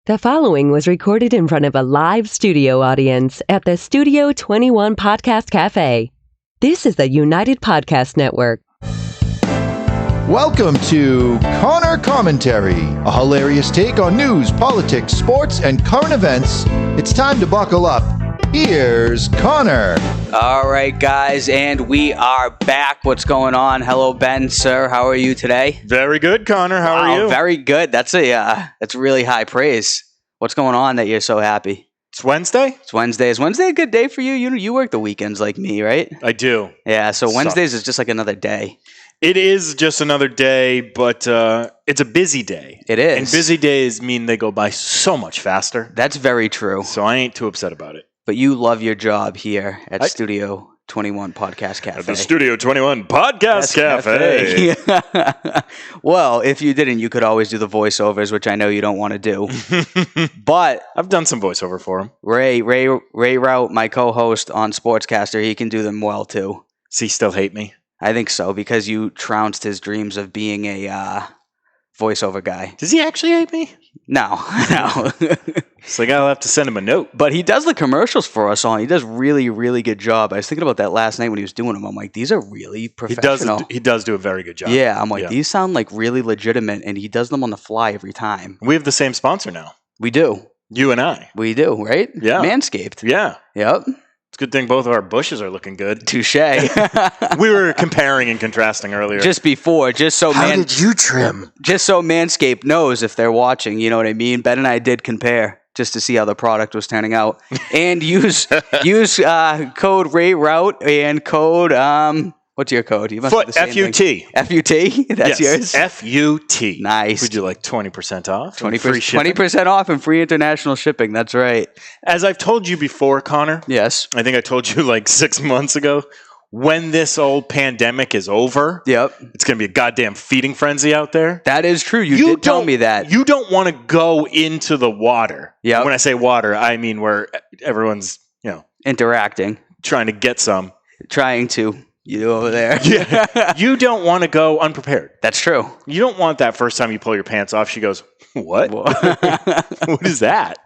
The following was recorded in front of a live studio audience at the Studio 21 Podcast Cafe. This is the United Podcast Network. Welcome to Conor Commentary, a hilarious take on news, politics, sports, and current events. It's time to buckle up. Here's Conor. All right, guys, and we are back. What's going on? Hello, Ben, sir. How are you today? Very good, Conor. How are you? Very good. That's really high praise. What's going on that you're so happy? It's Wednesday? It's Wednesday. Is Wednesday a good day for you? You work the weekends like me, right? I do. Yeah, so Wednesdays is just like another day. It is just another day, but it's a busy day. It is. And busy days mean they go by so much faster. That's very true. So I ain't too upset about it. But you love your job here at Studio 21 Podcast Cafe. At the Studio 21 Podcast Cafe. Well, if you didn't, you could always do the voiceovers, which I know you don't want to do. But I've done some voiceover for him. Ray Rout, my co-host on Sportscaster, he can do them well too. Does he still hate me? I think so, because you trounced his dreams of being a voiceover guy. Does he actually hate me? No. So I'll have to send him a note. But he does the commercials for us all. He does really, really good job. I was thinking about that last night when he was doing them. I'm like, these are really professional. He does do a very good job. Yeah, I'm like, these sound like really legitimate, and he does them on the fly every time. We have the same sponsor now. We do. You and I. We do, right? Yeah. Manscaped. Yeah. Yep. It's a good thing both of our bushes are looking good. Touche. We were comparing and contrasting earlier. Just before, just so How did you trim? Just so Manscaped knows if they're watching, you know what I mean? Ben and I did compare just to see how the product was turning out. And use code RayRout and code, what's your code? You must have the same F-U-T. F-U-T? That's yours? F-U-T. Nice. Would you like 20% off? 20% off and free international shipping. That's right. As I've told you before, Conor. Yes. I think I told you like 6 months ago. When this old pandemic is over, it's going to be a goddamn feeding frenzy out there. That is true. You did tell me that. You don't want to go into the water. Yep. When I say water, I mean where everyone's, interacting. Trying to get some. Trying to. You over there. Yeah. You don't want to go unprepared. That's true. You don't want that first time you pull your pants off. She goes, what? What is that?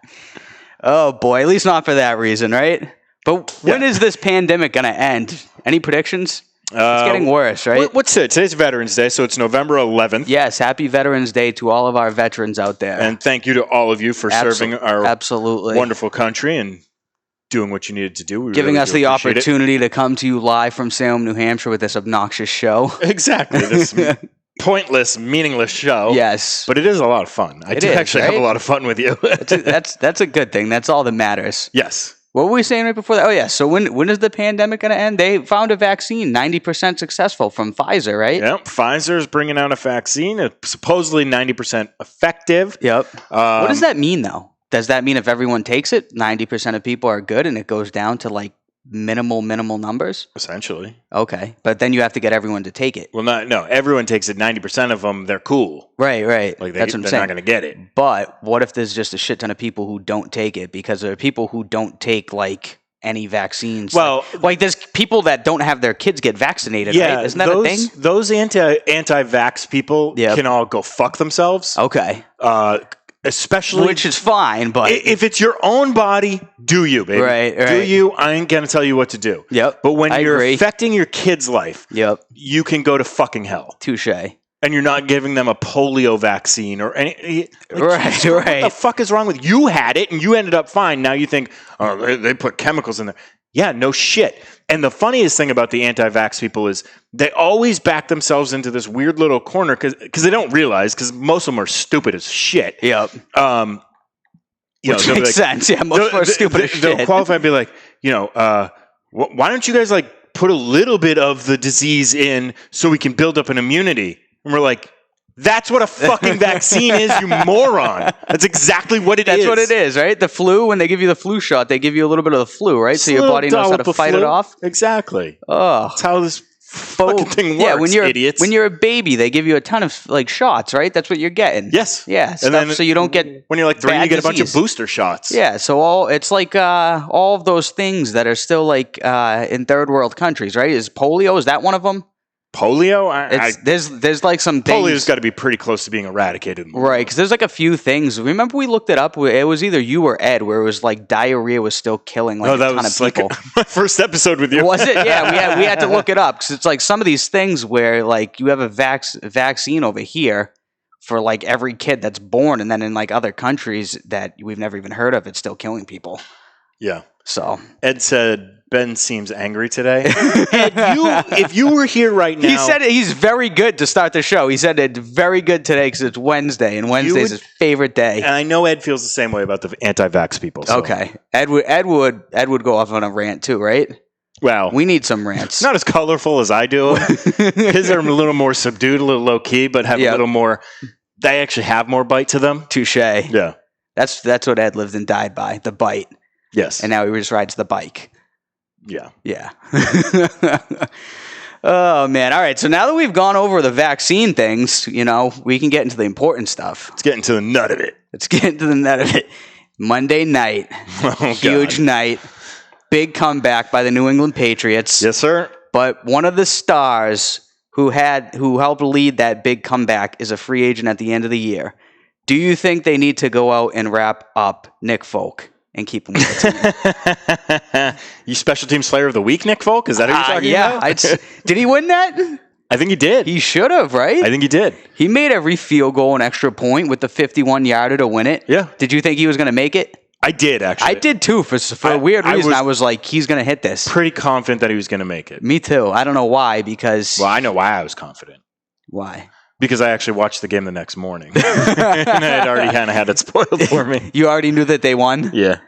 Oh, boy. At least not for that reason, right? But when is this pandemic going to end? Any predictions? It's getting worse, right? What's it? Today's Veterans Day, so it's November 11th. Yes, happy Veterans Day to all of our veterans out there. And thank you to all of you for serving our wonderful country and doing what you needed to do. Giving us the opportunity to come to you live from Salem, New Hampshire with this obnoxious show. Exactly. This pointless, meaningless show. Yes. But it is a lot of fun. I do actually have a lot of fun with you. That's a good thing. That's all that matters. Yes. What were we saying right before that? Oh, yeah. So when is the pandemic going to end? They found a vaccine, 90% successful from Pfizer, right? Yep. Pfizer's bringing out a vaccine. It's supposedly 90% effective. Yep. What does that mean, though? Does that mean if everyone takes it, 90% of people are good and it goes down to like minimal numbers? Essentially. Okay. But then you have to get everyone to take it. Well, no. Everyone takes it. 90% of them, they're cool. Right. Like That's what I'm saying. They're not going to get it. But what if there's just a shit ton of people who don't take it? Because there are people who don't take like any vaccines. Well, like there's people that don't have their kids get vaccinated, right? Isn't that a thing? Those anti-vax people can all go fuck themselves. Okay. Especially, which is fine, but if it's your own body, do you, baby? Right. Do you? I ain't gonna tell you what to do. Yep. But when you're agree. affecting your kid's life, you can go to fucking hell. Touche. And you're not giving them a polio vaccine or any. Right. What the fuck is wrong with you? You had it and you ended up fine. Now you think, oh, they put chemicals in there. Yeah, no shit. And the funniest thing about the anti-vax people is they always back themselves into this weird little corner because they don't realize, because most of them are stupid as shit. Yep. Which makes sense. Yeah, most of them are stupid as shit. They'll qualify and be like, why don't you guys like put a little bit of the disease in so we can build up an immunity? And we're like, that's what a fucking vaccine is, you moron. That's exactly what it is. That's what it is, right? The flu, when they give you the flu shot, they give you a little bit of the flu, right? So your body knows how to fight it off. Exactly. Oh. That's how this fucking thing works, idiots. When you're a baby, they give you a ton of like shots, right? That's what you're getting. Yes. Yeah. And then so you don't get when you're like 3, you get a bunch of booster shots. Yeah. So it's like all of those things that are still like in third world countries, right? Is polio, is that one of them? polio. There's like some things. Polio's got to be pretty close to being eradicated, right? Because there's like a few things. Remember, we looked it up. It was either you or Ed, where it was like diarrhea was still killing like a ton of people. Like my first episode with you. Was it? Yeah, we had to look it up because it's like some of these things where like you have a vaccine over here for like every kid that's born, and then in like other countries that we've never even heard of, it's still killing people. Yeah. So Ed said Ben seems angry today. Ed, if you were here right now, he said he's very good to start the show. He said it's very good today because it's Wednesday, and Wednesday's his favorite day. And I know Ed feels the same way about the anti-vax people. So. Okay, Ed would go off on a rant too, right? Well, we need some rants. Not as colorful as I do. His are a little more subdued, a little low key, but have a little more. They actually have more bite to them. Touche. Yeah, that's what Ed lived and died by, the bite. Yes, and now he just rides the bike. Yeah. Oh man! All right. So now that we've gone over the vaccine things, we can get into the important stuff. Let's get into the nut of it. Monday night, huge night. Big comeback by the New England Patriots. Yes, sir. But one of the stars who helped lead that big comeback is a free agent at the end of the year. Do you think they need to go out and wrap up Nick Folk and keep him with the team? You special teams player of the week, Nick Folk? Is that who you're talking about? Yeah. Did he win that? I think he did. He should have, right? I think he did. He made every field goal and extra point with the 51-yarder to win it. Yeah. Did you think he was going to make it? I did, actually. I did, too. For a weird reason, I was like, he's going to hit this. Pretty confident that he was going to make it. Me, too. I don't know why, because... Well, I know why I was confident. Why? Because I actually watched the game the next morning. And I had already kind of had it spoiled for me. You already knew that they won? Yeah.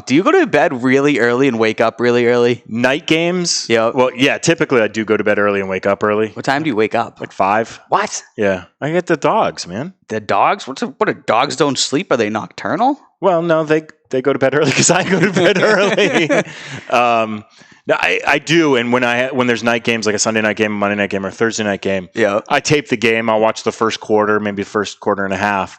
Do you go to bed really early and wake up really early? Night games? Yeah. Well, yeah, typically I do go to bed early and wake up early. What time do you wake up? Like 5. What? Yeah. I get the dogs, man. The dogs? What are dogs don't sleep? Are they nocturnal? Well, no, they go to bed early because I go to bed early. No, I do, and when there's night games, like a Sunday night game, a Monday night game, or a Thursday night game, I tape the game. I'll watch the first quarter, maybe the first quarter and a half,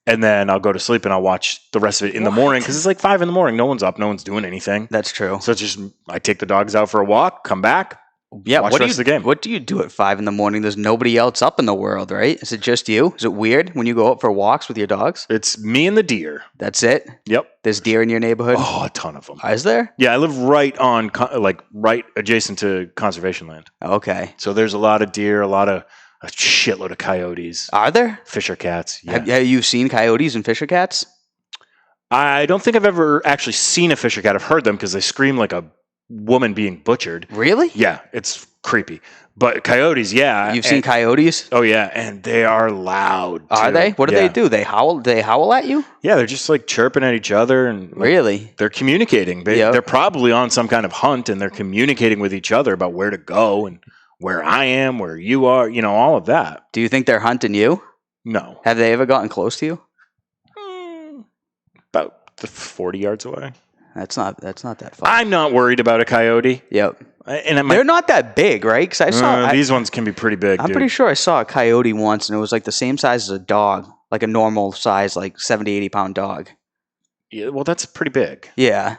and then I'll go to sleep and I'll watch the rest of it in the morning because it's like 5 in the morning. No one's up, no one's doing anything. That's true. So it's just I take the dogs out for a walk, come back. Yeah, watch the rest of the game. What do you do at 5 in the morning? There's nobody else up in the world, right? Is it just you? Is it weird when you go out for walks with your dogs? It's me and the deer. That's it? Yep. There's deer in your neighborhood? Oh, a ton of them. Is there? Yeah, I live right adjacent to conservation land. Okay. So there's a lot of deer, a shitload of coyotes. Are there? Fisher cats. Yeah. Have you seen coyotes and fisher cats? I don't think I've ever actually seen a fisher cat. I've heard them because they scream like a woman being butchered. Really? Yeah, it's creepy. But coyotes, yeah. You've seen coyotes? Oh yeah, and they are loud. Are they? What do they do? They howl. They howl at you? Yeah, they're just like chirping at each other and really, they're communicating. They're probably on some kind of hunt and they're communicating with each other about where to go and where I am, where you are. all of that. Do you think they're hunting you? No. Have they ever gotten close to you? About 40 yards away. That's not that far. I'm not worried about a coyote. Yep. And they're not that big, right? Because I saw these ones can be pretty big. I'm pretty sure I saw a coyote once, and it was like the same size as a dog, like a normal size, like 70, 80 pound dog. Yeah, well, that's pretty big. Yeah.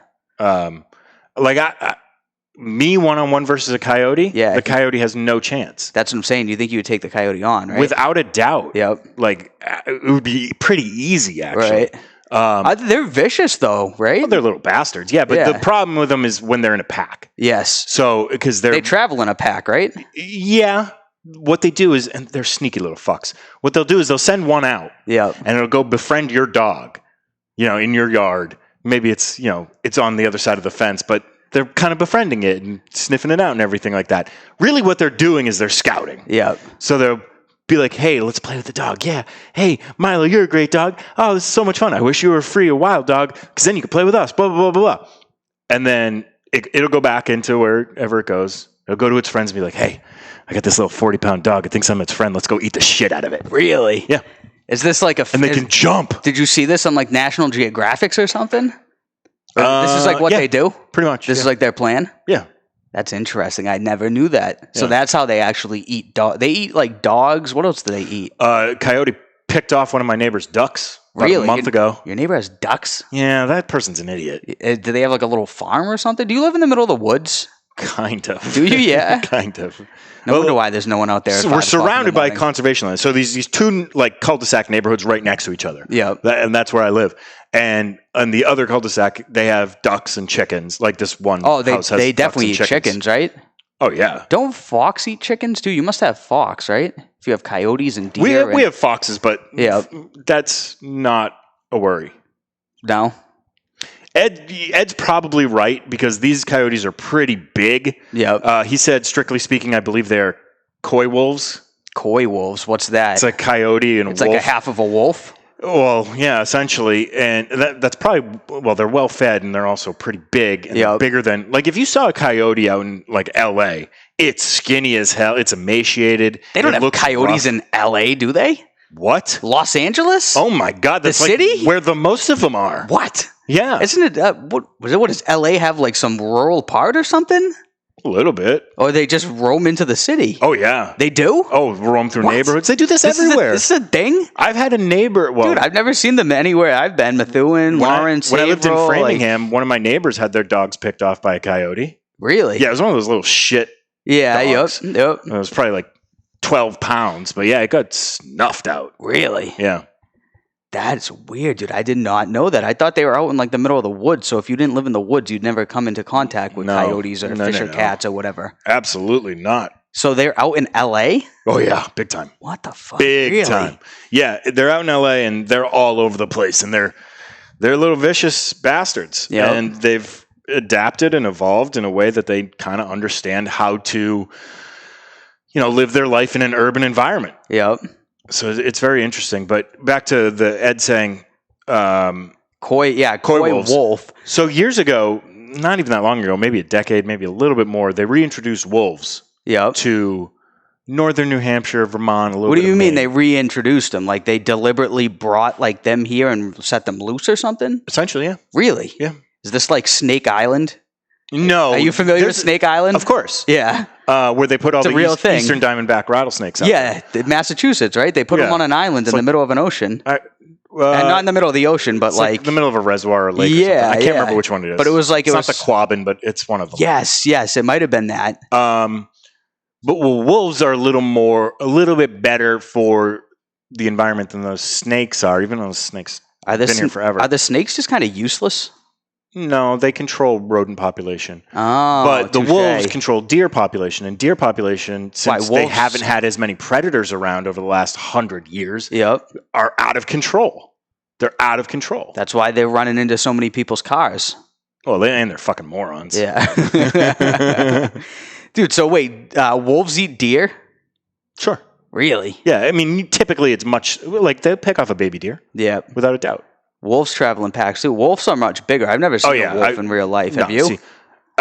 Me one-on-one versus a coyote. Yeah, the coyote has no chance. That's what I'm saying. You think you would take the coyote on, right? Without a doubt. Yep. It would be pretty easy, actually. Right. They're vicious, though, right? Well, they're little bastards, yeah. But the problem with them is when they're in a pack. Yes. So because they travel in a pack, right? Yeah. What they do is, and they're sneaky little fucks. What they'll do is they'll send one out. Yeah. And it'll go befriend your dog, in your yard. Maybe it's it's on the other side of the fence, but they're kind of befriending it and sniffing it out and everything like that. Really, what they're doing is they're scouting. Yeah. So they'll be like, hey, let's play with the dog. Yeah. Hey, Milo, you're a great dog. Oh, this is so much fun. I wish you were free a wild dog because then you could play with us, blah, blah, blah, blah, blah. And then it'll go back into wherever it goes. It'll go to its friends and be like, hey, I got this little 40-pound dog. It thinks I'm its friend. Let's go eat the shit out of it. Really? Yeah. Is this like and they can jump. Did you see this on like National Geographics or something? Or this is like what they do? Pretty much. This is like their plan? Yeah. That's interesting. I never knew that. So that's how they actually eat dog. They eat like dogs. What else do they eat? Coyote picked off one of my neighbor's ducks a month ago. Your neighbor has ducks? Yeah, that person's an idiot. Do they have like a little farm or something? Do you live in the middle of the woods? Kind of. Do you? Yeah. Kind of. No wonder why there's no one out there. So we're surrounded by conservation land. So these two like cul-de-sac neighborhoods right next to each other. Yeah. And that's where I live. And on the other cul-de-sac, they have ducks and chickens. Like this one house has they ducks definitely and eat chickens, right? Oh, yeah. Don't fox eat chickens too? You must have fox, right? If you have coyotes and deer. We have foxes, but Yeah. that's not a worry. No? Ed's probably right because these coyotes are pretty big. Yeah. He said, strictly speaking, I believe they're coy wolves. Coy wolves. What's that? It's a coyote and a wolf. It's like a half of a wolf? Well, yeah, essentially. And that's probably, well, they're well fed and they're also pretty big and they're bigger than, like if you saw a coyote out in like LA, it's skinny as hell. It's emaciated. They don't have coyotes in LA, do they? What? Los Angeles? Oh my God. That's the like city? where the most of them are. What? Yeah. Isn't it, what does LA have, like some rural part or something? A little bit. Or they just roam into the city? Oh, yeah. They do? Oh, roam through neighborhoods. They do this everywhere. This is a thing? I've had a neighbor. Well, dude, I've never seen them anywhere I've been. Methuen, Lawrence, when I lived in Haverhill, Framingham, one of my neighbors had their dogs picked off by a coyote. Really? Yeah, it was one of those little shit dogs. Yep. It was probably like 12 pounds, but yeah, it got snuffed out. Really? Yeah. That's weird, dude. I did not know that. I thought they were out in like the middle of the woods. So if you didn't live in the woods, you'd never come into contact with coyotes or fisher cats or whatever. Absolutely not. So they're out in LA? Oh yeah, big time. What the fuck? Big time. Yeah, they're out in LA and they're all over the place and they're little vicious bastards. Yep. And they've adapted and evolved in a way that they kind of understand how to, live their life in an urban environment. Yep. So it's very interesting. But back to the Ed saying, coy wolf. So years ago, not even that long ago, maybe a decade, maybe a little bit more, they reintroduced wolves to northern New Hampshire, Vermont, a little bit. What do you mean Maine. they reintroduced them? Like they deliberately brought like them here and set them loose or something? Essentially, yeah. Really? Yeah. Is this like Snake Island? No. Are you familiar with Snake Island? Of course. Yeah. Where they put all the real thing. Eastern Diamondback rattlesnakes out there. Massachusetts, right? They put them on an island in the middle of an ocean. And not in the middle of the ocean, but like the middle of a reservoir or lake. Or something. I can't remember which one it is. But it was like it's not the Quabbin, but it's one of them. Yes, it might have been that. But wolves are a little bit better for the environment than those snakes are. Even though those snakes have been here forever. Are the snakes just kind of useless? No, they control rodent population. Oh, but the wolves control deer population, and deer population, since they haven't had as many predators around over the last 100 years, are out of control. They're out of control. That's why they're running into so many people's cars. Well, they're fucking morons. Yeah. Dude, so wait, wolves eat deer? Sure. Really? Yeah, I mean, typically it's much, like they'll pick off a baby deer. Yeah. Without a doubt. Wolves travel in packs too. Wolves are much bigger. I've never seen a wolf in real life. Have you?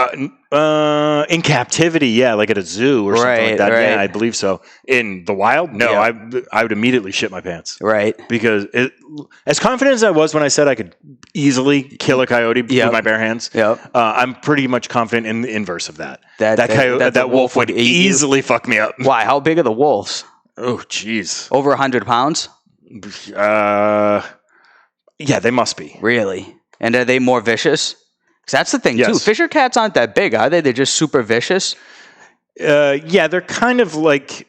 In captivity, like at a zoo or something like that. Right. Yeah, I believe so. In the wild, no. I would immediately shit my pants. Right. Because as confident as I was when I said I could easily kill a coyote with my bare hands, I'm pretty much confident in the inverse of that. That wolf would easily fuck me up. Why? How big are the wolves? Oh, jeez. Over 100 pounds? Yeah, they must be. Really? And are they more vicious? Because that's the thing, too. Fisher cats aren't that big, are they? They're just super vicious? Yeah, they're kind of like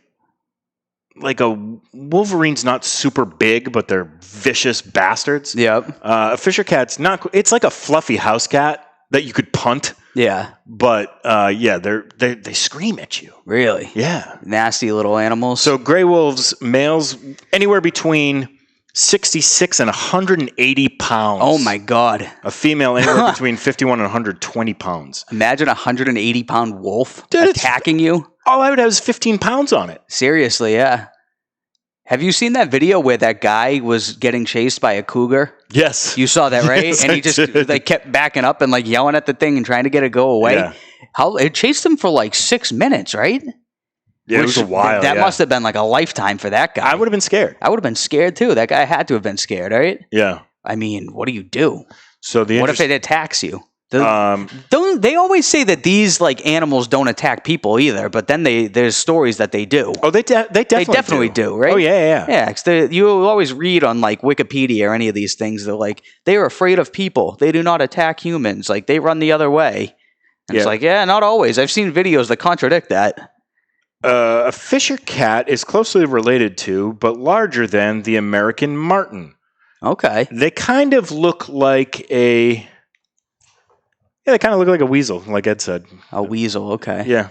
a Wolverine's not super big, but they're vicious bastards. Yep. A Fisher cat's it's like a fluffy house cat that you could punt. Yeah. But they scream at you. Really? Yeah. Nasty little animals. So gray wolves, males, anywhere between 66 and 180 pounds. Oh my God. A female anywhere between 51 and 120 pounds. Imagine a 180-pound wolf attacking you. All I would have is 15 pounds on it. Seriously, yeah. Have you seen that video where that guy was getting chased by a cougar? Yes. You saw that, right? Yes, and he just kept backing up and yelling at the thing and trying to get it to go away. Yeah. It chased him for 6 minutes, right? Yeah, it was a while. That must have been a lifetime for that guy. I would have been scared. I would have been scared too. That guy had to have been scared, right? Yeah. I mean, what do you do? So what if it attacks you? Don't they always say that these animals don't attack people either? But then there's stories that they do. Oh, they definitely do, right? Oh yeah. Yeah, because you always read on Wikipedia or any of these things. They're they are afraid of people. They do not attack humans. They run the other way. And it's like, yeah, not always. I've seen videos that contradict that. A Fisher cat is closely related to, but larger than, the American marten. Okay. They kind of look like a weasel, like Ed said. A weasel, okay. Yeah.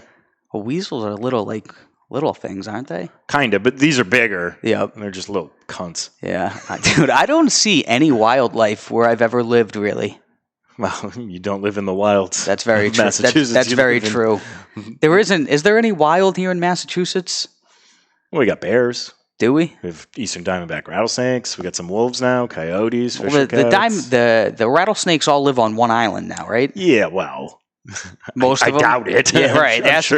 Well, weasels are little things, aren't they? Kind of, but these are bigger. Yep. And they're just little cunts. Yeah. Dude, I don't see any wildlife where I've ever lived, really. Well, you don't live in the wilds. That's very true. Massachusetts. That's very true. Is there any wild here in Massachusetts? Well, we got bears. Do we? We have eastern diamondback rattlesnakes. We got some wolves now, coyotes, Well, fisher cats. the rattlesnakes all live on one island now, right? Yeah, well, Most of them. I doubt it. Yeah, right. There has to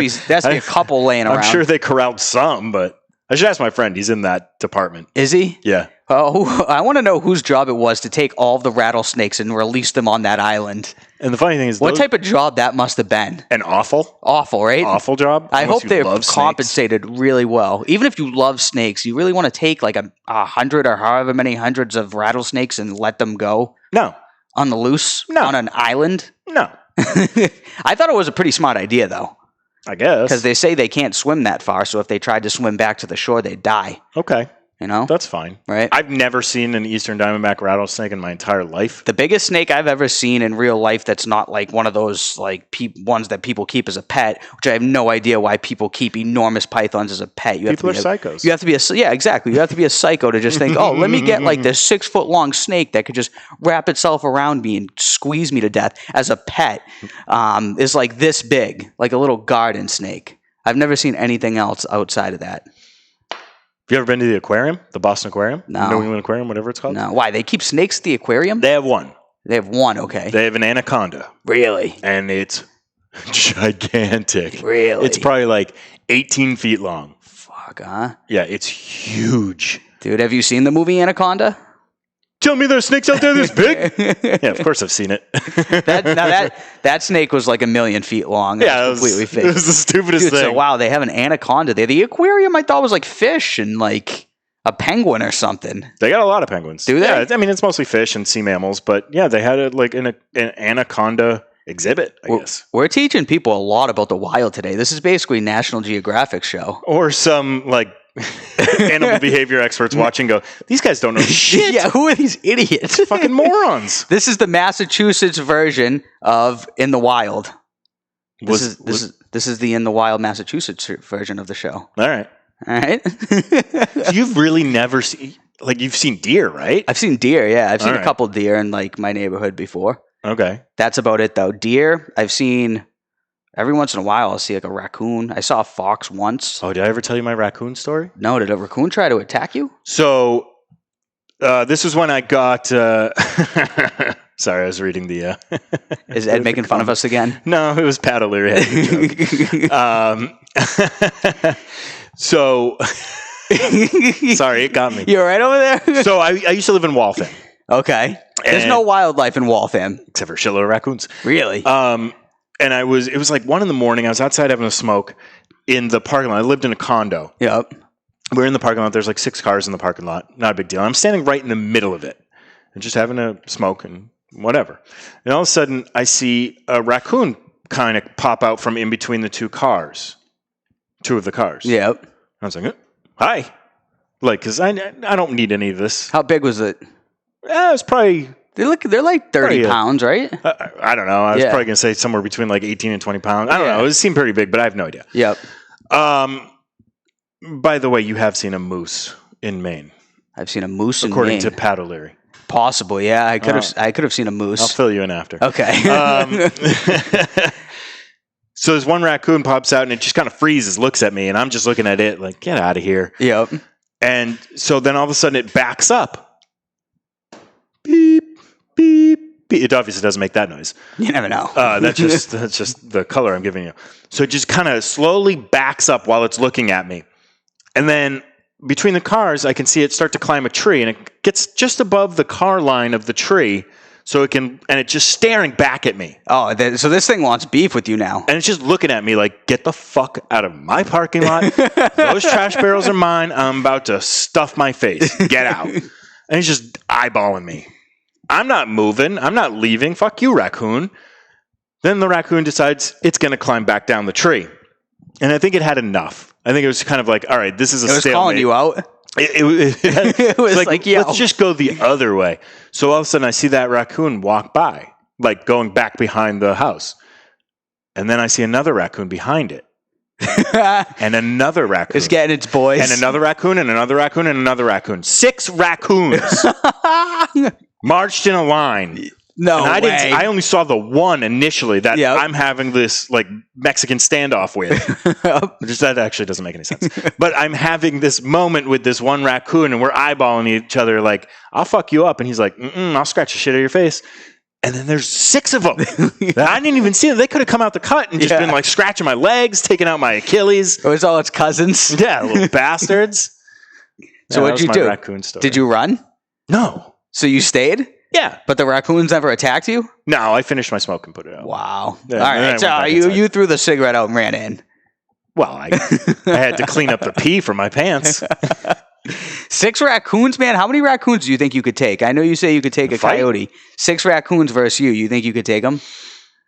be a couple laying around. I'm sure they corralled some, but I should ask my friend. He's in that department. Is he? Yeah. Oh, I want to know whose job it was to take all of the rattlesnakes and release them on that island. And the funny thing is, What type of job that must have been? an awful Right? job. I Unless hope you they're love snakes. compensated really well. Even if you love snakes, you really want to take like a 100 or however many hundreds of rattlesnakes and let them go No, on the loose on an island? no. I thought it was a pretty smart idea, though, I guess because they say they can't swim that far. So if they tried to swim back to the shore, they'd die. okay, You know, that's fine. right? I've never seen an eastern diamondback rattlesnake in my entire life. The biggest snake I've ever seen in real life that's not like one of those like ones that people keep as a pet, which I have no idea why people keep enormous pythons as a pet. People are psychos. You have to be exactly. You have to be a psycho to just think, oh, let me get like this 6 foot long snake that could just wrap itself around me and squeeze me to death as a pet. Is like this big, like a little garden snake. I've never seen anything else outside of that. Have you ever been to the aquarium, the Boston Aquarium? No. New England Aquarium, whatever it's called? No, why? They keep snakes at the aquarium? They have one. They have one, okay. They have an anaconda. Really? And it's gigantic. Really? It's probably like 18 feet long. Fuck, huh? Yeah, it's huge. Dude, have you seen the movie Anaconda? Tell me there's snakes out there this big? Yeah, of course I've seen it. That snake was like 1,000,000 feet long. Yeah, it was completely fake. It was the stupidest Dude, thing. so wow, they have an anaconda there. The aquarium I thought was like fish and like a penguin or something. They got a lot of penguins. Do they? Yeah, I mean, it's mostly fish and sea mammals, but yeah, they had an anaconda exhibit, I guess. We're teaching people a lot about the wild today. This is basically National Geographic show. Or some like animal behavior experts watching go, these guys don't know shit. Yeah, who are these idiots? Fucking morons. This is the Massachusetts version of In the Wild. This is the In the Wild Massachusetts version of the show. All right. All right. You've really never seen, like, you've seen deer, right? I've seen deer, yeah. I've seen All a right. couple deer in like my neighborhood before. Okay. That's about it though. Deer, I've seen every once in a while I'll see like a raccoon. I saw a fox once. Oh, did I ever tell you my raccoon story? No, did a raccoon try to attack you? So, this was when I got, sorry, I was reading the, Is Ed making fun of us again? No, it was Pat O'Leary. So, sorry, it got me. You all right over there? So I used to live in Waltham, Okay. There's And- no wildlife in Waltham. except for a shitload of raccoons. Really? And it was like 1 a.m. I was outside having a smoke in the parking lot. I lived in a condo. Yep. We're in the parking lot. There's like 6 cars in the parking lot. Not a big deal. I'm standing right in the middle of it and just having a smoke and whatever. And all of a sudden, I see a raccoon kind of pop out from in between the 2 cars. 2 of the cars. Yep. I was like, hi. Like, because I don't need any of this. How big was it? It was probably, They're like 30 Probably, pounds, right? I don't know. I was Yeah. probably going to say somewhere between like 18 and 20 pounds. I don't Yeah. know. It seemed pretty big, but I have no idea. Yep. By the way, you have seen a moose in Maine, I've seen a moose in according Maine. to Pat O'Leary. Possibly, yeah. I could have seen a moose. I'll fill you in after. Okay. So this one raccoon pops out and it just kind of freezes, looks at me, and I'm just looking at it like, get out of here. Yep. And so then all of a sudden it backs up. Beep, beep, beep. It obviously doesn't make that noise. You never know. That's just the color I'm giving you. So it just kind of slowly backs up while it's looking at me. And then between the cars, I can see it start to climb a tree, and it gets just above the car line of the tree. So and it's just staring back at me. Oh, so this thing wants beef with you now. And it's just looking at me like, get the fuck out of my parking lot. Those trash barrels are mine. I'm about to stuff my face. Get out. And he's just eyeballing me. I'm not moving. I'm not leaving. Fuck you, raccoon. Then the raccoon decides it's going to climb back down the tree. And I think it had enough. I think it was kind of like, all right, this is a stalemate. It was calling you out. It was like yeah, let's just go the other way. So all of a sudden I see that raccoon walk by, like going back behind the house. And then I see another raccoon behind it. And another raccoon. It's getting its boys. And another raccoon and another raccoon and another raccoon. 6 raccoons marched in a line. No and way. I only saw the one initially that I'm having this like Mexican standoff with. Just that actually doesn't make any sense. But I'm having this moment with this one raccoon and we're eyeballing each other like, I'll fuck you up. And he's like, I'll scratch the shit out of your face. And then there's 6 of them. I didn't even see them. They could have come out the cut and just been like scratching my legs, taking out my Achilles. It was all its cousins. Yeah, little bastards. So what'd you do? Raccoon story. Did you run? No. So you stayed? Yeah. But the raccoons never attacked you? No, I finished my smoke and put it out. Wow. Yeah, all right. So you threw the cigarette out and ran in. Well, I had to clean up the pee from my pants. 6 raccoons, man. How many raccoons do you think you could take? I know you say you could take a coyote. 6 raccoons versus you. You think you could take them?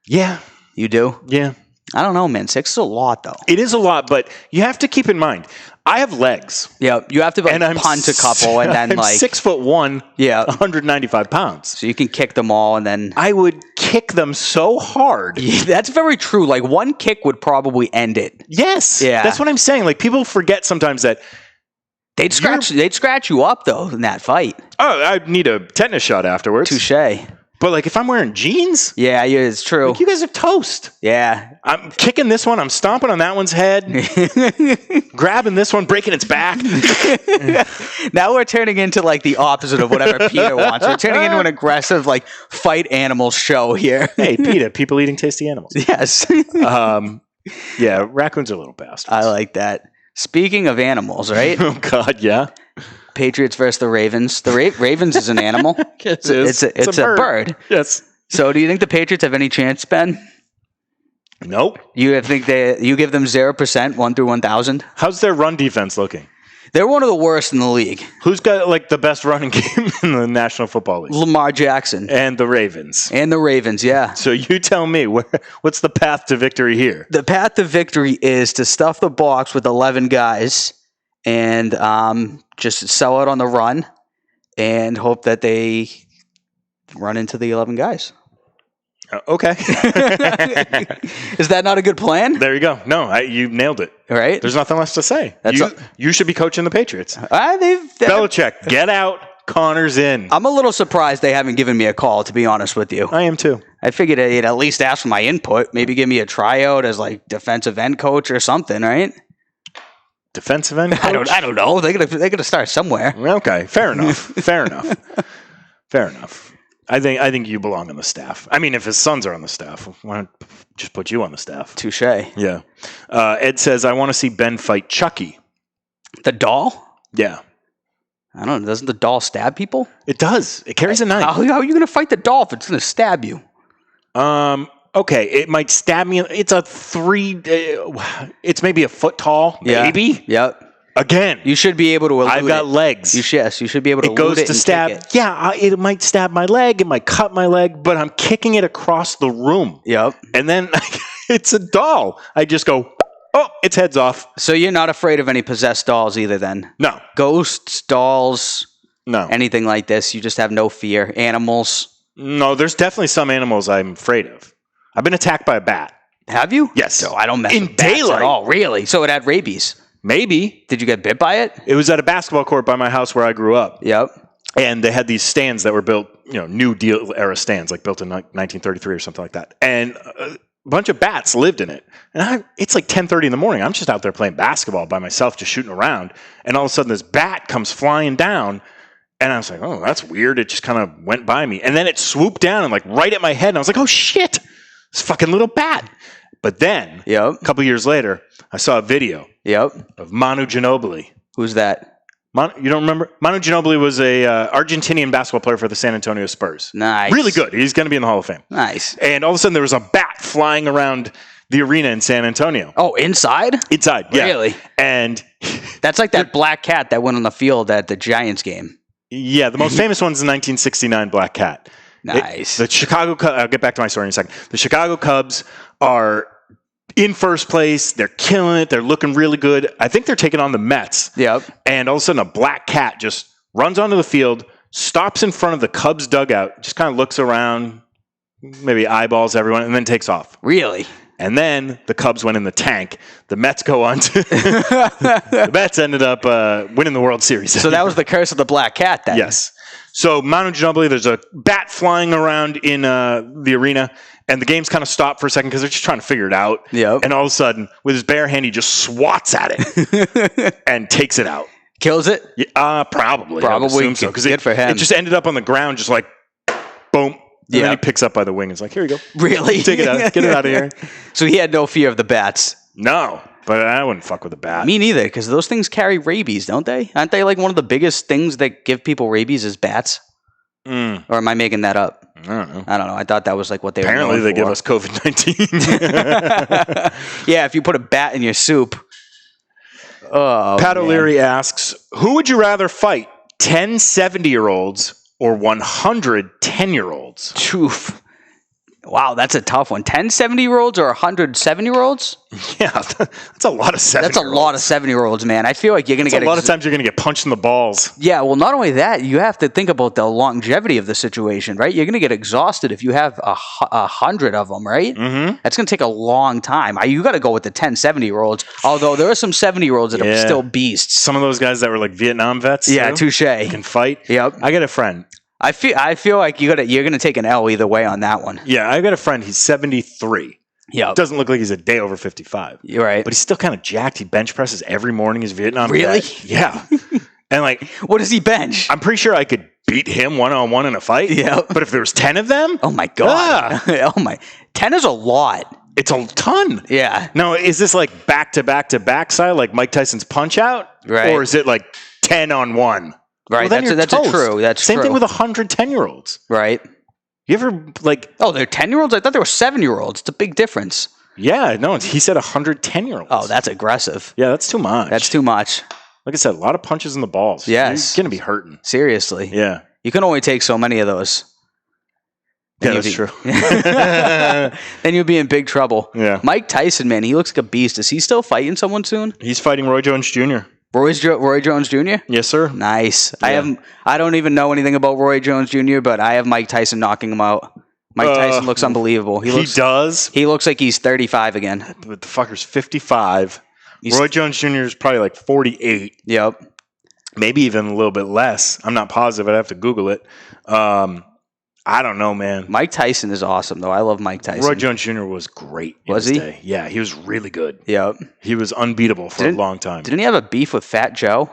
Yeah. You do? Yeah. I don't know, man. 6 is a lot, though. It is a lot, but you have to keep in mind, I have legs. Yeah, you have to punt a couple and then I'm 6'1", 195 pounds. So you can kick them all and then... I would kick them so hard. Yeah, that's very true. Like one kick would probably end it. Yes. Yeah. That's what I'm saying. Like people forget sometimes that they'd scratch you up though in that fight. Oh, I'd need a tetanus shot afterwards. Touche. But like if I'm wearing jeans, yeah, it's true. Like, you guys are toast. Yeah, I'm kicking this one. I'm stomping on that one's head, grabbing this one, breaking its back. Now we're turning into like the opposite of whatever Peter wants. We're turning into an aggressive like fight animal show here. Hey, Peter, people eating tasty animals. Yes. Yeah, raccoons are little bastards. I like that. Speaking of animals, right? Oh God, yeah. Patriots versus the Ravens. The Ravens is an animal. It's a bird. Yes. So, do you think the Patriots have any chance, Ben? Nope. You think you give them 0%, 1 through 1,000? How's their run defense looking? They're one of the worst in the league. Who's got like the best running game in the National Football League? Lamar Jackson and the Ravens. Yeah. So you tell me, what's the path to victory here? The path to victory is to stuff the box with 11 guys and just sell it on the run and hope that they run into the 11 guys. Okay. Is that not a good plan? There you go. No, you nailed it. All right. There's nothing less to say. You should be coaching the Patriots. Belichick, get out. Connor's in. I'm a little surprised they haven't given me a call, to be honest with you. I am too. I figured they'd at least ask for my input. Maybe give me a tryout as like defensive end coach or something, right? Defensive end coach? I don't know. They're gonna start somewhere. Okay, fair enough. Fair enough. I think you belong on the staff. I mean, if his sons are on the staff, why not just put you on the staff? Touche. Yeah. Ed says, I want to see Ben fight Chucky. The doll? Yeah. I don't know. Doesn't the doll stab people? It does. It carries a knife. How are you going to fight the doll if it's going to stab you? Okay, it might stab me. It's it's maybe a foot tall, maybe. Yep. Again, you should be able to elude I've got legs. You should be able to elude it. It goes to stab. Yeah, it might stab my leg. It might cut my leg, but I'm kicking it across the room. Yep. And then it's a doll. I just go, oh, its head's off. So you're not afraid of any possessed dolls either then? No. Ghosts, dolls, no. Anything like this? You just have no fear? Animals? No, there's definitely some animals I'm afraid of. I've been attacked by a bat. Have you? Yes. No, I don't mess in with bats daylight. at all. Really? So it had rabies? Maybe. Did you get bit by it? It was at a basketball court by my house where I grew up. Yep. And they had these stands that were built, New Deal era stands, like built in 1933 or something like that. And a bunch of bats lived in it. And it's like 10:30 in the morning. I'm just out there playing basketball by myself, just shooting around. And all of a sudden this bat comes flying down. And I was like, oh, that's weird. It just kind of went by me. And then it swooped down and like right at my head. And I was like, oh, shit. This fucking little bat. But then, a couple years later, I saw a video of Manu Ginobili. Who's that? You don't remember? Manu Ginobili was a Argentinian basketball player for the San Antonio Spurs. Nice. Really good. He's going to be in the Hall of Fame. Nice. And all of a sudden, there was a bat flying around the arena in San Antonio. Oh, inside? Inside, yeah. Really? And that's like that black cat that went on the field at the Giants game. Yeah, the most famous one's the 1969 black cat. Nice. The Chicago Cubs, I'll get back to my story in a second. The Chicago Cubs are in first place. They're killing it. They're looking really good. I think they're taking on the Mets. Yep. And all of a sudden, a black cat just runs onto the field, stops in front of the Cubs dugout, just kind of looks around, maybe eyeballs everyone, and then takes off. Really? And then the Cubs went in the tank. The Mets go on to... the Mets ended up winning the World Series. So that was the curse of the black cat then? Yes. So Manu Ginobili, there's a bat flying around in the arena, and the game's kind of stopped for a second because they're just trying to figure it out. Yep. And all of a sudden, with his bare hand, he just swats at it and takes it out. Kills it? Yeah, probably. I would assume so. Because good for him. It just ended up on the ground, just like, boom. And then he picks up by the wing. It's like, here you go. Really? Take it out. Get it out of here. So he had no fear of the bats? No, but I wouldn't fuck with a bat. Me neither, because those things carry rabies, don't they? Aren't they like one of the biggest things that give people rabies is bats? Or am I making that up? I don't know. I thought that was like what they were Apparently known they for. give us COVID-19. Yeah, if you put a bat in your soup. Oh, Pat man. O'Leary asks, who would you rather fight, 10 70-year-olds or 100 10-year-olds? Oof. Wow, that's a tough one. 10 70-year-olds or 100 7-year-olds? Yeah, that's a lot of 7-year-olds. That's a lot of 7-year-olds, man. I feel like you're going to get a lot of times you're going to get punched in the balls. Yeah, well, not only that, you have to think about the longevity of the situation, right? You're going to get exhausted if you have 100 of them, right? Mm-hmm. That's going to take a long time. You got to go with the 10 70-year-olds, although there are some 70-year-olds that are still beasts. Some of those guys that were like Vietnam vets. Yeah, too, touche. can fight. Yep. I got a friend. I feel like you're gonna take an L either way on that one. Yeah, I got a friend. He's 73. Yeah, Doesn't look like he's a day over 55. You're right, but he's still kind of jacked. He bench presses every morning. He's Vietnam. Really? Vet. Yeah. And like, what does he bench? I'm pretty sure I could beat him one-on-one in a fight. Yeah. But if there was 10 of them, oh my god, oh my, 10 is a lot. It's a ton. Yeah. Now, is this like back-to-back-to-back style, like Mike Tyson's Punch-Out? Right. Or is it like 10 on one? Right. Well, that's true. That's Same true. thing with 100 10-year-olds. Right. You ever like? Oh, they're 10-year-olds? I thought they were 7-year-olds. It's a big difference. Yeah, no. He said 100 10-year-olds. Oh, that's aggressive. Yeah, that's too much. That's too much. Like I said, a lot of punches in the balls. Yes. You're gonna be hurting. Seriously. Yeah. You can only take so many of those. Yeah, that's true. Then you'll be in big trouble. Yeah. Mike Tyson, man, he looks like a beast. Is he still fighting someone soon? He's fighting Roy Jones Jr. Roy Jones Jr.? Yes, sir. Nice. Yeah. I don't even know anything about Roy Jones Jr., but I have Mike Tyson knocking him out. Mike Tyson looks unbelievable. He does. He looks like he's 35 again. But the fucker's 55. Roy Jones Jr. is probably like 48. Yep. Maybe even a little bit less. I'm not positive. I'd have to Google it. I don't know, man. Mike Tyson is awesome, though. I love Mike Tyson. Roy Jones Jr. was great. Was he? Day. Yeah, he was really good. Yep. He was unbeatable for a long time. Didn't he have a beef with Fat Joe?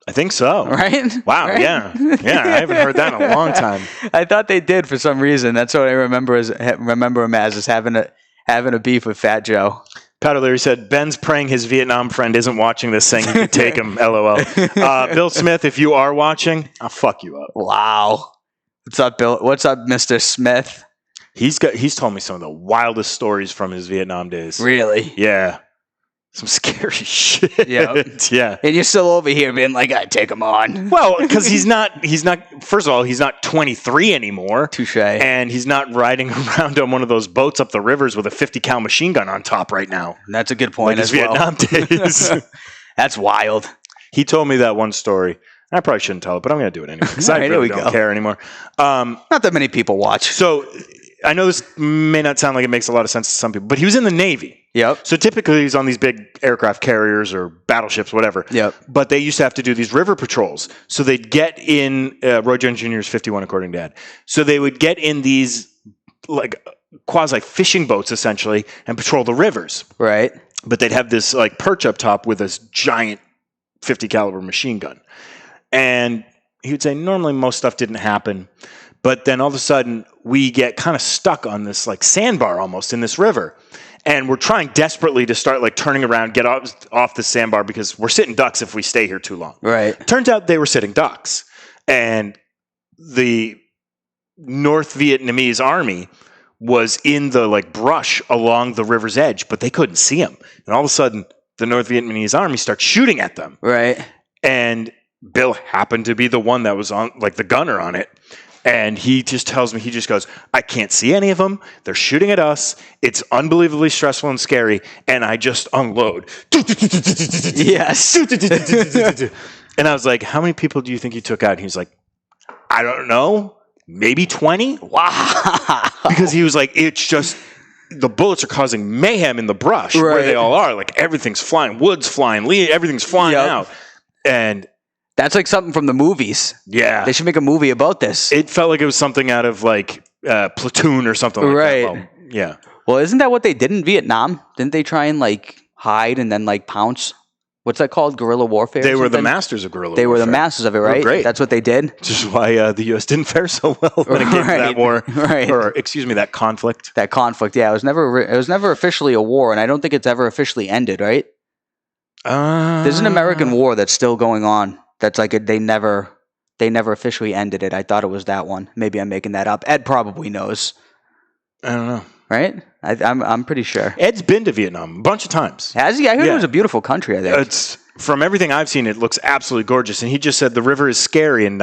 I think so. Right? Wow, Right? yeah. Yeah, I haven't heard that in a long time. I thought they did for some reason. That's what I remember him as having a beef with Fat Joe. Pat O'Leary said, Ben's praying his Vietnam friend isn't watching this saying he could take him, LOL. Bill Smith, if you are watching, I'll fuck you up. Wow. What's up, Bill? What's up, Mr. Smith? He's told me some of the wildest stories from his Vietnam days. Really? Yeah. Some scary shit. Yeah. Yeah. And you're still over here being like, I take him on. Well, because he's not, first of all, he's not 23 anymore. Touche. And he's not riding around on one of those boats up the rivers with a 50 cal machine gun on top right now. That's a good point Like as his well. Vietnam days. That's wild. He told me that one story. I probably shouldn't tell it, but I'm going to do it anyway because All I right, really here we don't go. care anymore. Not that many people watch. So I know this may not sound like it makes a lot of sense to some people, but he was in the Navy. Yep. So typically he's on these big aircraft carriers or battleships, whatever. Yep. But they used to have to do these river patrols. So they'd get in, Roy Jones Jr. is 51 according to Dad. So they would get in these like quasi fishing boats essentially and patrol the rivers. Right. But they'd have this like perch up top with this giant 50 caliber machine gun. And he would say normally most stuff didn't happen. But then all of a sudden we get kind of stuck on this like sandbar almost in this river. And we're trying desperately to start like turning around, get off the sandbar because we're sitting ducks if we stay here too long. Right. Turns out they were sitting ducks. And the North Vietnamese army was in the like brush along the river's edge, but they couldn't see them. And all of a sudden the North Vietnamese army starts shooting at them. Right. And Bill happened to be the one that was on, like the gunner on it. And he just tells me, he just goes, I can't see any of them. They're shooting at us. It's unbelievably stressful and scary. And I just unload. Yes. And I was like, how many people do you think you took out? And he's like, I don't know. Maybe 20? Wow. Because he was like, it's just, the bullets are causing mayhem in the brush where they all are. Like everything's flying, wood's flying, everything's flying out. And that's like something from the movies. Yeah. They should make a movie about this. It felt like it was something out of like Platoon or something like that. Well, yeah. Well, isn't that what they did in Vietnam? Didn't they try and like hide and then like pounce? What's that called? Guerrilla warfare? They were the masters of guerrilla warfare. They were the masters of it, right? Great. That's what they did. Which is why the U.S. didn't fare so well when it came to that war. Right. Or, excuse me, that conflict. That conflict, yeah. It was never officially a war, and I don't think it's ever officially ended, right? There's an American war that's still going on. That's like they never officially ended it. I thought it was that one. Maybe I'm making that up. Ed probably knows. I don't know. Right? I'm pretty sure. Ed's been to Vietnam a bunch of times. Has he? I heard it was a beautiful country, I think. It's, from everything I've seen, it looks absolutely gorgeous. And he just said the river is scary and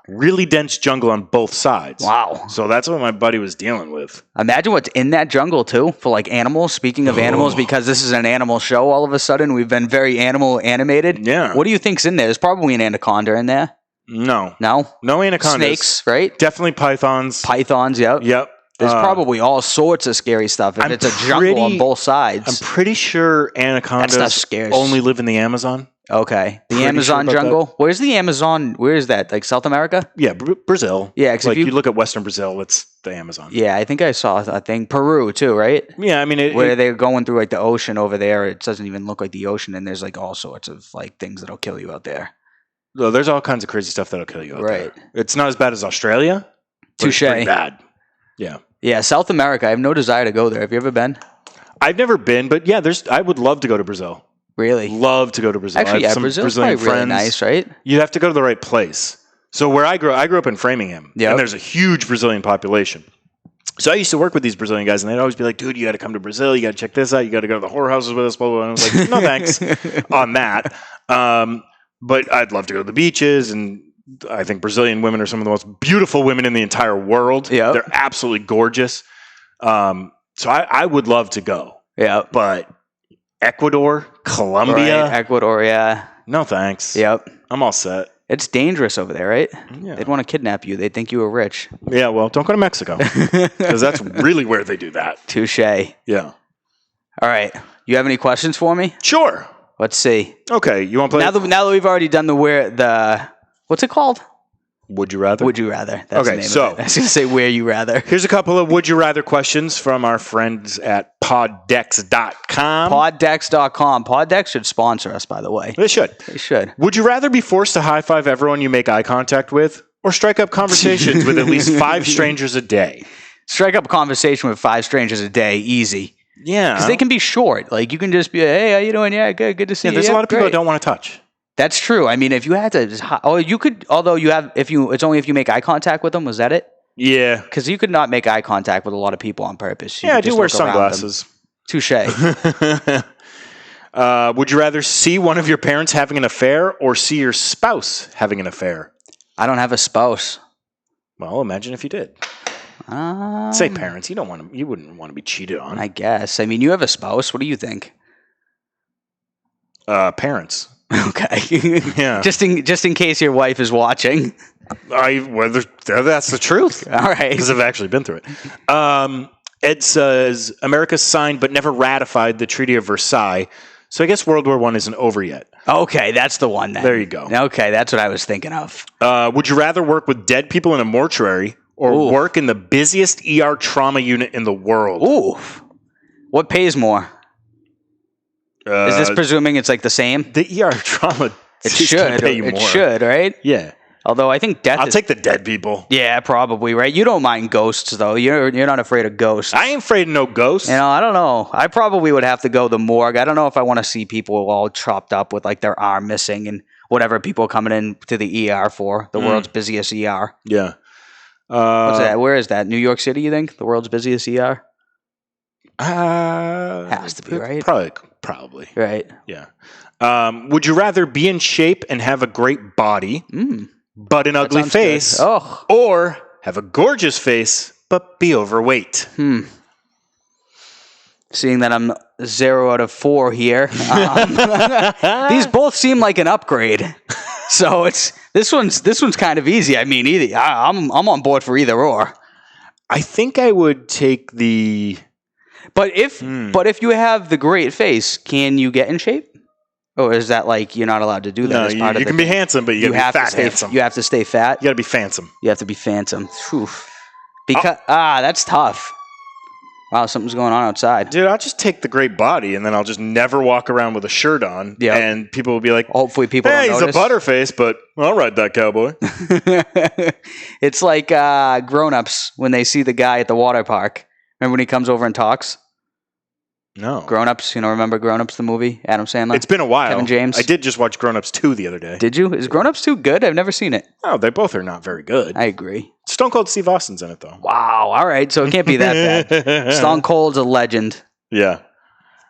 really dense jungle on both sides. Wow. So that's what my buddy was dealing with. Imagine what's in that jungle, too, for like animals. Speaking of animals, because this is an animal show all of a sudden. We've been very animal animated. Yeah. What do you think's in there? There's probably an anaconda in there. No. No? No anacondas. Snakes, right? Definitely pythons. Pythons, yep. Yep. There's probably all sorts of scary stuff. If it's a jungle on both sides. I'm pretty sure anacondas scares. only live in the Amazon. Okay. The Pretty Amazon sure about jungle? Where's the Amazon? Where is that? Like South America? Yeah, Brazil. Yeah, 'cause like if you look at Western Brazil, it's the Amazon. Yeah, I think I saw a thing. Peru, too, right? Yeah, I mean, where they're going through like the ocean over there. It doesn't even look like the ocean, and there's like all sorts of like things that'll kill you out there. Well, there's all kinds of crazy stuff that'll kill you out there. It's not as bad as Australia. Touche. It's pretty bad. Yeah. Yeah, South America. I have no desire to go there. Have you ever been? I've never been, but yeah, I would love to go to Brazil. Really? Love to go to Brazil. Actually, I have yeah, some Brazil's Brazilian probably friends. really nice, right? You have to go to the right place. So where I grew up in Framingham, and there's a huge Brazilian population. So I used to work with these Brazilian guys, and they'd always be like, dude, you got to come to Brazil. You got to check this out. You got to go to the whorehouses with us, blah, blah, blah. And I was like, no, thanks on that. But I'd love to go to the beaches, and I think Brazilian women are some of the most beautiful women in the entire world. Yep. They're absolutely gorgeous. So I would love to go. Yeah. But Ecuador, Colombia. Right, Ecuador, yeah. No, thanks. Yep. I'm all set. It's dangerous over there, right? Yeah. They'd want to kidnap you. They'd think you were rich. Yeah, well, don't go to Mexico because that's really where they do that. Touche. Yeah. All right. You have any questions for me? Sure. Let's see. Okay. You want to play? Now that we've already done what's it called? Would you rather? Would you rather? That's the Okay, name so of it. I was going to say where you rather. Here's a couple of would you rather questions from our friends at poddex.com. Poddex.com. Poddex should sponsor us, by the way. They should. They should. Would you rather be forced to high five everyone you make eye contact with, or strike up conversations with at least 5 strangers a day? Strike up a conversation with 5 strangers a day, easy. Yeah, because they can be short. Like you can just be, hey, how you doing? Yeah, good to see you. There's a lot of people that don't want to touch. That's true. I mean, if you had to, you could. Although you have, it's only if you make eye contact with them. Was that it? Yeah, because you could not make eye contact with a lot of people on purpose. I do wear sunglasses. Touche. Would you rather see one of your parents having an affair or see your spouse having an affair? I don't have a spouse. Well, imagine if you did. Say parents. You wouldn't want to be cheated on. I guess. I mean, you have a spouse. What do you think? Parents. Okay. Yeah. Just in case your wife is watching. That's the truth. All right. Because I've actually been through it. Ed says America signed but never ratified the Treaty of Versailles. So I guess World War I isn't over yet. Okay, that's the one then. There you go. Okay, that's what I was thinking of. Would you rather work with dead people in a mortuary or work in the busiest ER trauma unit in the world? Ooh. What pays more? Is this presuming it's like the same? The ER trauma it should pay you more. It should, right? Yeah. Although I think death I'll take the dead people. Yeah, probably, right? You don't mind ghosts, though. You're not afraid of ghosts. I ain't afraid of no ghosts. I don't know. I probably would have to go the morgue. I don't know if I want to see people all chopped up with like their arm missing and whatever people coming in to the ER for. The world's busiest ER. Yeah. What's that? Where is that? New York City, you think? The world's busiest ER? Has to be, right? Probably. Right. Yeah. Would you rather be in shape and have a great body, but an ugly face, or have a gorgeous face, but be overweight? Seeing that I'm 0 out of 4 here, these both seem like an upgrade. So this one's kind of easy. I mean, I'm on board for either or. I think I would take the. But if you have the great face, can you get in shape? Or is that like you're not allowed to do that? No, as part of you can be handsome, but you got to be fat handsome. You have to stay fat. You got to be phantom. You have to be phantom. Whew. Because that's tough. Wow, something's going on outside. Dude, I'll just take the great body, and then I'll just never walk around with a shirt on. Yep. And people will be like, hopefully people don't he's notice. a butterface, but I'll ride that cowboy. It's like grown-ups when they see the guy at the water park. Remember when he comes over and talks? No. Grown-ups, remember Grown-ups, the movie? Adam Sandler? It's been a while. Kevin James? I did just watch Grown Ups 2 the other day. Did you? Is Grown-ups 2 good? I've never seen it. Oh, they both are not very good. I agree. Stone Cold Steve Austin's in it, though. Wow. All right. So it can't be that bad. Stone Cold's a legend. Yeah.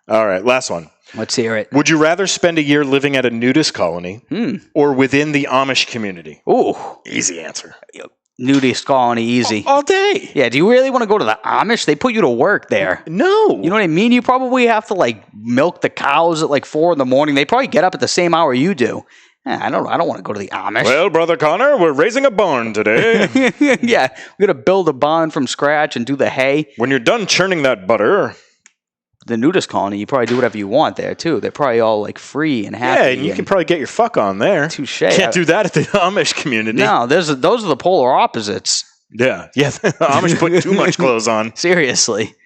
All right. Last one. Let's hear it. Would you rather spend a year living at a nudist colony or within the Amish community? Ooh. Easy answer. Nudist colony, easy. All day. Yeah. Do you really want to go to the Amish? They put you to work there. No. You know what I mean? You probably have to like milk the cows at like 4 a.m. They probably get up at the same hour you do. I don't want to go to the Amish. Well, Brother Connor, we're raising a barn today. Yeah. We're going to build a barn from scratch and do the hay. When you're done churning that butter. The nudist colony, you probably do whatever you want there too. They're probably all like free and happy. Yeah, and you can probably get your fuck on there. Touche. Can't do that at the Amish community. No, those are the polar opposites. Yeah. The Amish put too much clothes on. Seriously.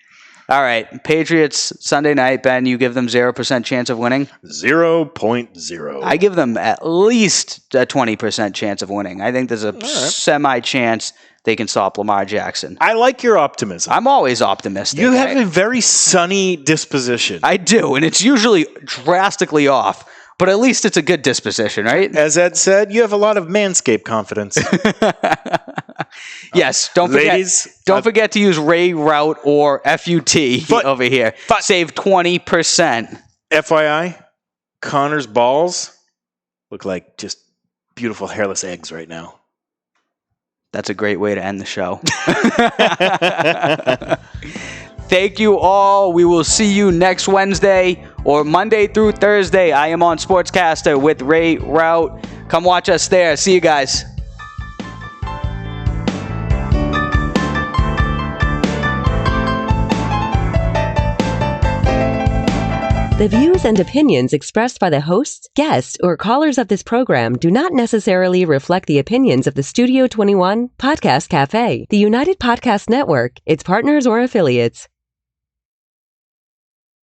All right, Patriots Sunday night. Ben, you give them 0% chance of winning. 0.0. I give them at least a 20% chance of winning. I think there's a semi chance they can stop Lamar Jackson. I like your optimism. I'm always optimistic. You have a very sunny disposition. I do, and it's usually drastically off, but at least it's a good disposition, right? As Ed said, you have a lot of Manscaped confidence. Yes, don't forget to use Ray Route or FUT over here. Save 20%. FYI, Connor's balls look like just beautiful hairless eggs right now. That's a great way to end the show. Thank you all. We will see you next Wednesday or Monday through Thursday. I am on Sportscaster with Ray Route. Come watch us there. See you guys. The views and opinions expressed by the hosts, guests, or callers of this program do not necessarily reflect the opinions of the Studio 21 Podcast Cafe, the United Podcast Network, its partners, or affiliates.